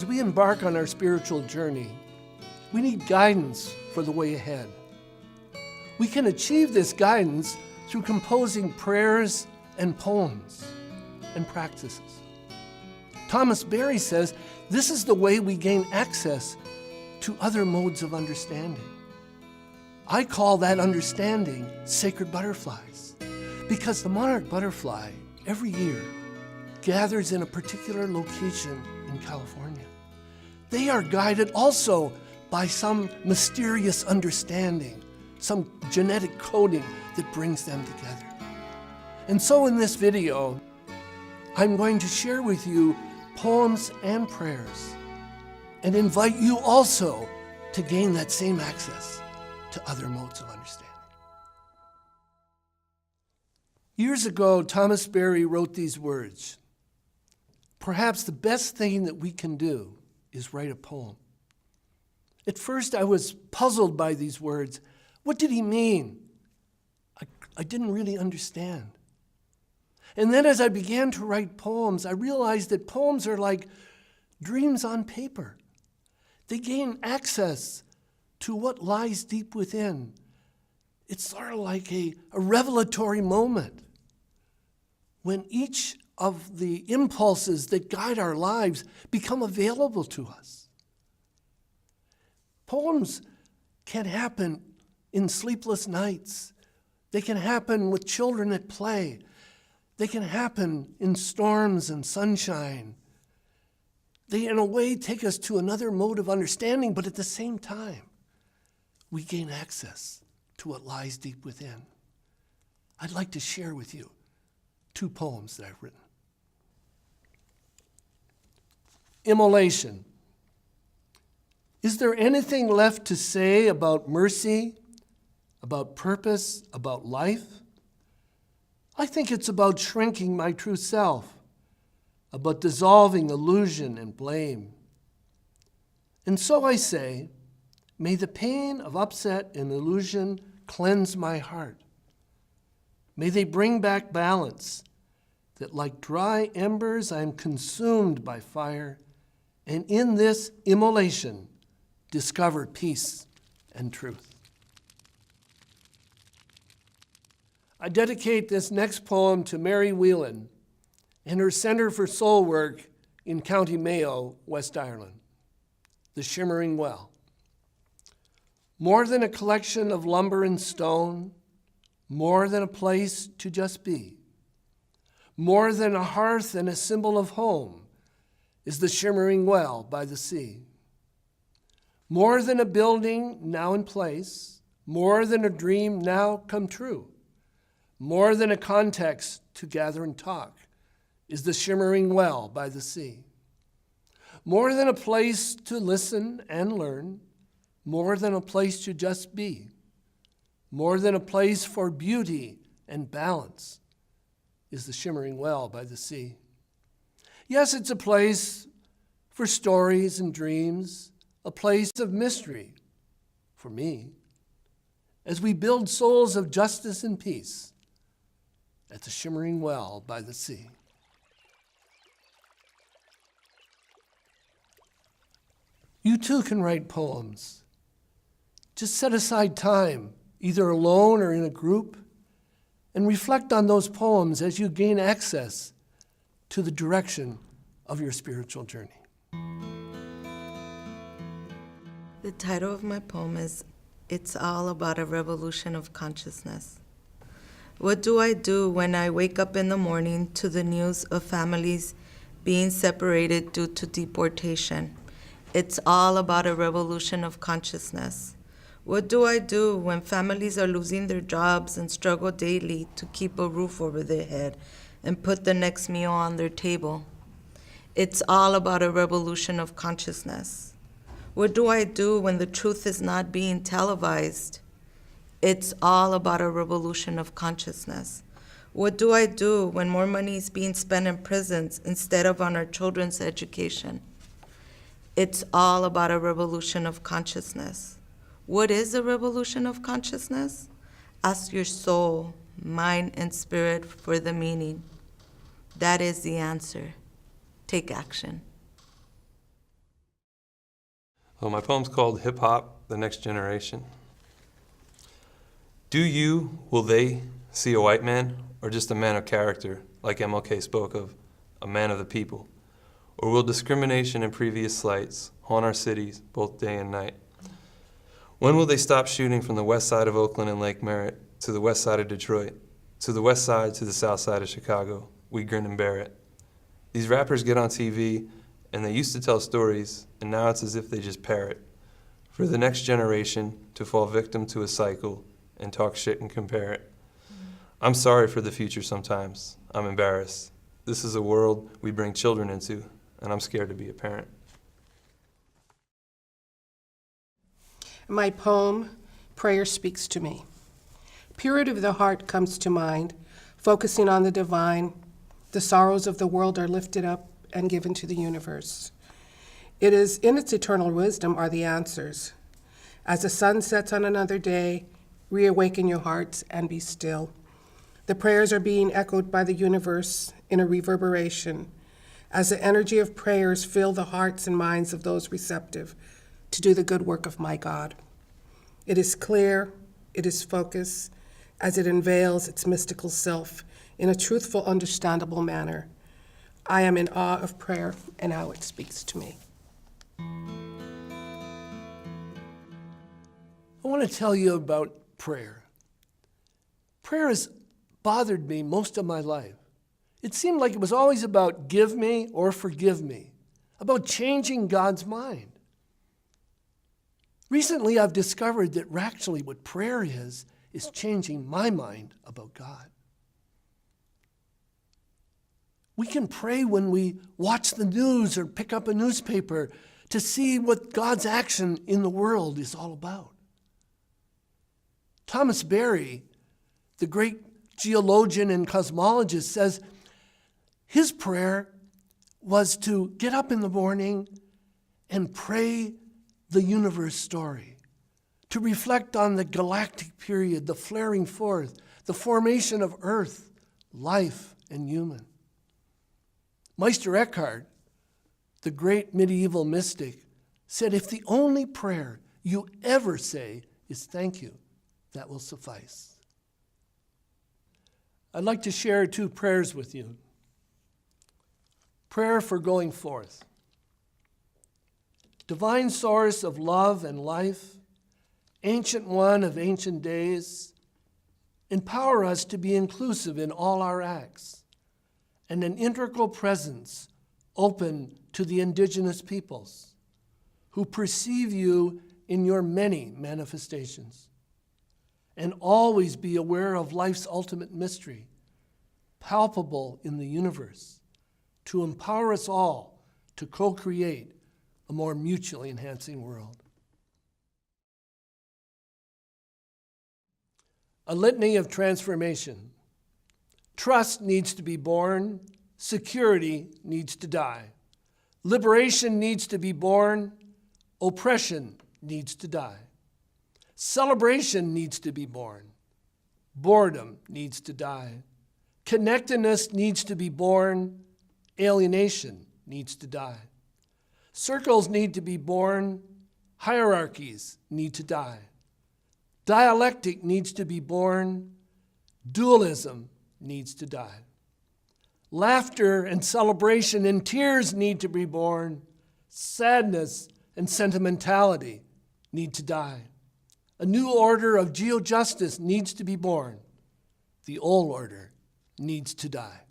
As we embark on our spiritual journey, we need guidance for the way ahead. We can achieve this guidance through composing prayers and poems and practices. Thomas Berry says this is the way we gain access to other modes of understanding. I call that understanding sacred butterflies, because the monarch butterfly every year gathers in a particular location in California. They are guided also by some mysterious understanding, some genetic coding that brings them together. And so in this video, I'm going to share with you poems and prayers and invite you also to gain that same access to other modes of understanding. Years ago, Thomas Berry wrote these words: "Perhaps the best thing that we can do is write a poem." At first, I was puzzled by these words. What did he mean? I didn't really understand. And then as I began to write poems, I realized that poems are like dreams on paper. They gain access to what lies deep within. It's sort of like a revelatory moment when each of the impulses that guide our lives become available to us. Poems can happen in sleepless nights. They can happen with children at play. They can happen in storms and sunshine. They, in a way, take us to another mode of understanding, but at the same time, we gain access to what lies deep within. I'd like to share with you 2 poems that I've written. Immolation. Is there anything left to say about mercy, about purpose, about life? I think it's about shrinking my true self, about dissolving illusion and blame. And so I say, may the pain of upset and illusion cleanse my heart. May they bring back balance, that like dry embers I am consumed by fire, and in this immolation discover peace and truth. I dedicate this next poem to Mary Whelan and her Center for Soul Work in County Mayo, West Ireland. The Shimmering Well. More than a collection of lumber and stone, more than a place to just be, more than a hearth and a symbol of home, is the shimmering well by the sea. More than a building now in place, more than a dream now come true, more than a context to gather and talk, is the shimmering well by the sea. More than a place to listen and learn, more than a place to just be, more than a place for beauty and balance, is the shimmering well by the sea. Yes, it's a place for stories and dreams, a place of mystery for me, as we build souls of justice and peace at the shimmering well by the sea. You too can write poems. Just set aside time, either alone or in a group, and reflect on those poems as you gain access to the direction of your spiritual journey. The title of my poem is It's All About a Revolution of Consciousness. What do I do when I wake up in the morning to the news of families being separated due to deportation? It's all about a revolution of consciousness. What do I do when families are losing their jobs and struggle daily to keep a roof over their head and put the next meal on their table? It's all about a revolution of consciousness. What do I do when the truth is not being televised? It's all about a revolution of consciousness. What do I do when more money is being spent in prisons instead of on our children's education? It's all about a revolution of consciousness. What is a revolution of consciousness? Ask your soul, mind, and spirit for the meaning. That is the answer. Take action. Well, my poem's called Hip Hop, The Next Generation. Will they see a white man, or just a man of character, like MLK spoke of, a man of the people? Or will discrimination and previous slights haunt our cities both day and night? When will they stop shooting from the west side of Oakland and Lake Merritt to the west side of Detroit, to the west side to the south side of Chicago? We grin and bear it. These rappers get on TV and they used to tell stories, and now it's as if they just parrot. For the next generation to fall victim to a cycle and talk shit and compare it. I'm sorry for the future sometimes. I'm embarrassed. This is a world we bring children into, and I'm scared to be a parent. My poem, Prayer Speaks to Me. Purity of the heart comes to mind, focusing on the divine. The sorrows of the world are lifted up and given to the universe. It is in its eternal wisdom are the answers. As the sun sets on another day, reawaken your hearts and be still. The prayers are being echoed by the universe in a reverberation, as the energy of prayers fill the hearts and minds of those receptive to do the good work of my God. It is clear, it is focused, as it unveils its mystical self in a truthful, understandable manner. I am in awe of prayer and how it speaks to me. I want to tell you about prayer. Prayer has bothered me most of my life. It seemed like it was always about give me or forgive me, about changing God's mind. Recently, I've discovered that actually what prayer is changing my mind about God. We can pray when we watch the news or pick up a newspaper to see what God's action in the world is all about. Thomas Berry, the great geologian and cosmologist, says his prayer was to get up in the morning and pray the universe story, to reflect on the galactic period, the flaring forth, the formation of Earth, life, and human. Meister Eckhart, the great medieval mystic, said if the only prayer you ever say is thank you, that will suffice. I'd like to share 2 prayers with you. Prayer for going forth. Divine source of love and life, ancient one of ancient days, empower us to be inclusive in all our acts and an integral presence open to the indigenous peoples who perceive you in your many manifestations. And always be aware of life's ultimate mystery, palpable in the universe, to empower us all to co-create a more mutually enhancing world. A litany of transformation. Trust needs to be born, security needs to die. Liberation needs to be born, oppression needs to die. Celebration needs to be born. Boredom needs to die. Connectedness needs to be born. Alienation needs to die. Circles need to be born. Hierarchies need to die. Dialectic needs to be born. Dualism needs to die. Laughter and celebration and tears need to be born. Sadness and sentimentality need to die. A new order of geojustice needs to be born. The old order needs to die.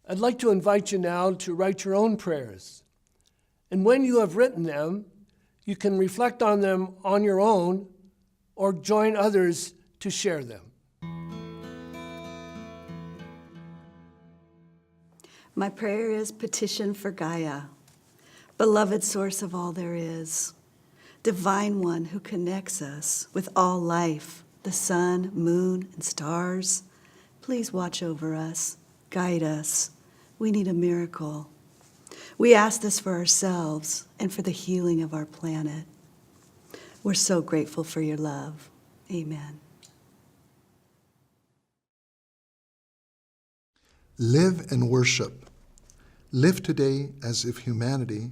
I'd like to invite you now to write your own prayers. And when you have written them, you can reflect on them on your own or join others to share them. My prayer is petition for Gaia, beloved source of all there is, divine one who connects us with all life, the sun, moon, and stars. Please watch over us, guide us. We need a miracle. We ask this for ourselves and for the healing of our planet. We're so grateful for your love. Amen. Live and worship. Live today as if humanity,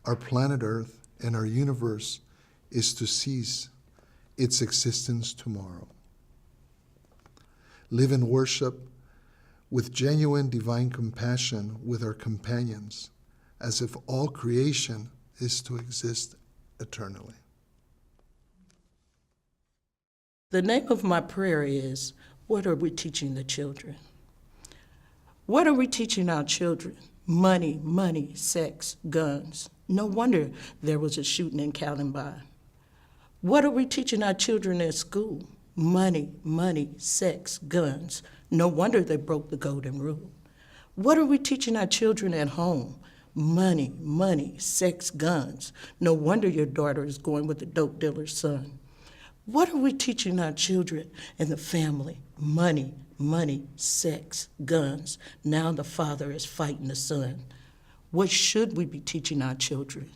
our planet Earth, and our universe is to cease its existence tomorrow. Live and worship with genuine divine compassion with our companions, as if all creation is to exist eternally. The name of my prayer is, what are we teaching the children? What are we teaching our children? Money, money, sex, guns. No wonder there was a shooting in Columbine. What are we teaching our children at school? Money, money, sex, guns. No wonder they broke the golden rule. What are we teaching our children at home? Money, money, sex, guns. No wonder your daughter is going with the dope dealer's son. What are we teaching our children and the family? Money, money, sex, guns. Now the father is fighting the son. What should we be teaching our children?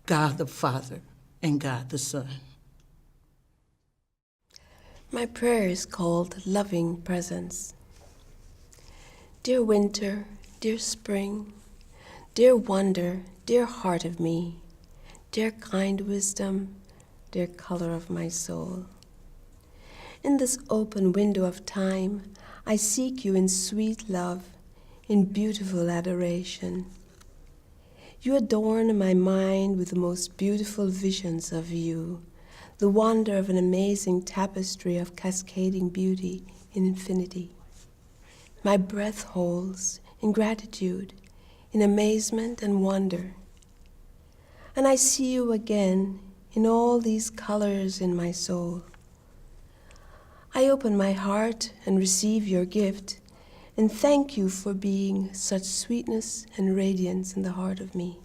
God the Father and God the Son. My prayer is called Loving Presence. Dear winter, dear spring, dear wonder, dear heart of me, dear kind wisdom, dear color of my soul. In this open window of time, I seek you in sweet love, in beautiful adoration. You adorn my mind with the most beautiful visions of you, the wonder of an amazing tapestry of cascading beauty in infinity. My breath holds in gratitude, in amazement and wonder. And I see you again in all these colors in my soul. I open my heart and receive your gift, and thank you for being such sweetness and radiance in the heart of me.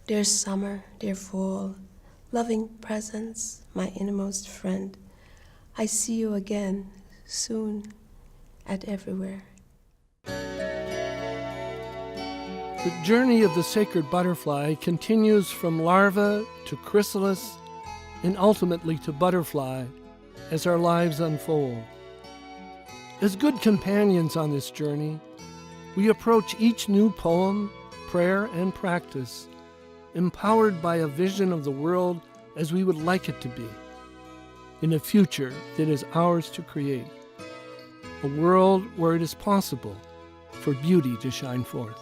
Dear summer, dear fall, loving presence, my innermost friend, I see you again soon and everywhere. The journey of the sacred butterfly continues from larva to chrysalis and ultimately to butterfly as our lives unfold. As good companions on this journey, we approach each new poem, prayer, and practice empowered by a vision of the world as we would like it to be, in a future that is ours to create, a world where it is possible for beauty to shine forth.